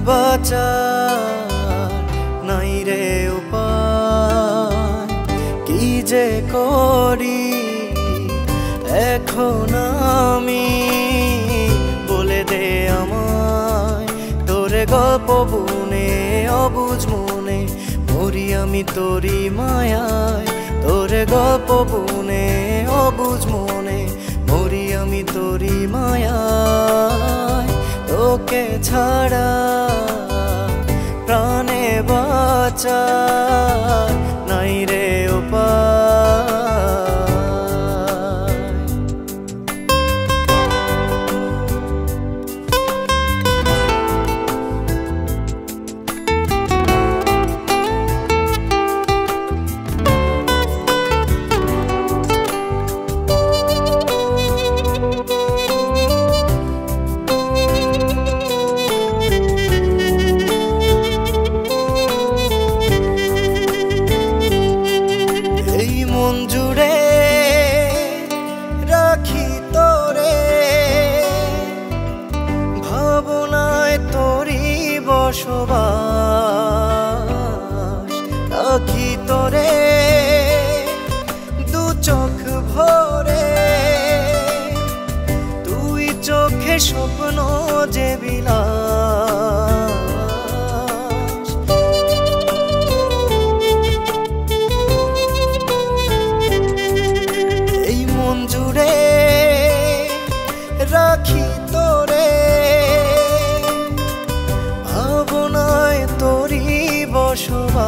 বাঁচার নাই রে উপায়, কি যে করি এখন আমি, বলে দে আমায় তোরে গল্প বুনে অবুঝ মনে, মরি আমি তোরি মায়ায়, তোরে গল্প বুনে অবুঝ মনে, মরি আমি তোরি মায়ায়, তোকে ছাড়া প্রাণে বাঁচার নাই রে উপায়। মন জুড়ে রাখি তোরে, ভাবনায় তোরি বসবাস, রাখি তোরে দু চোখ ভরে, তুই চোখে স্বপ্ন যে বিলাস, জুড়ে রাখি তোরে, ভাবনায় তোরি বসবাস,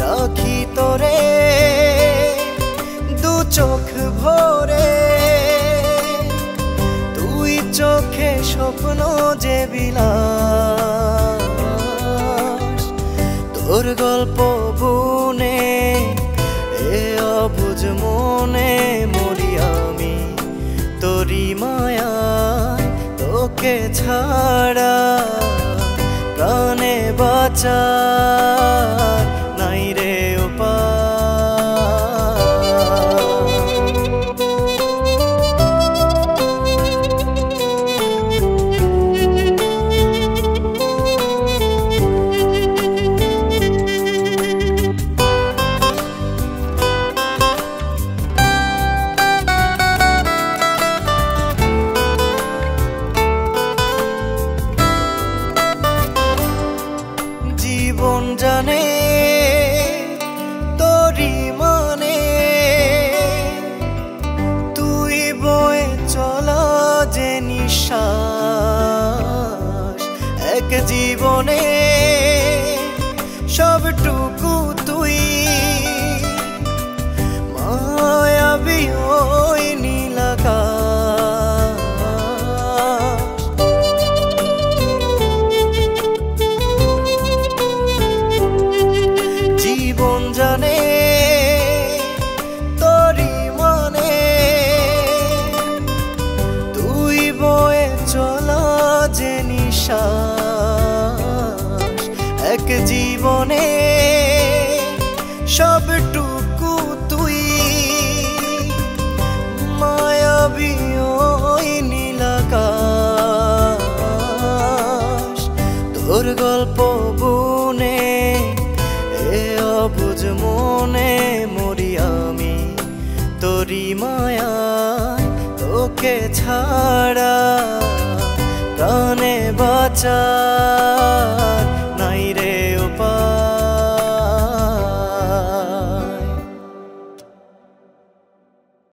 রাখি তোরে দু চোখ ভরে, তুই চোখে স্বপ্ন যে বিলাস, তোর গল্প বুনে অবুঝ মনে, মরি আমি তোরি মায়ায়, তোকে ছাড়া প্রাণে বাঁচার নাই রে উপায়। জীবন জানে তোরি মানে, তুই বয়ে চলা যে নিঃশ্বাস, এক জীবনে সবটুকু তুই মায়াবী ওই নীলাকাশ, জীবন জানে তোরি মানে, তুই বয়ে চলা যে নিঃশ্বাস, এক জীবনে সবটুকু তুই মায়াবী ওই নীলাকাশ, তোর গল্প বুনে অবুঝ মনে, মরি আমি তোরি মায়ায়, তোকে ছাড়া প্রাণে বাঁচার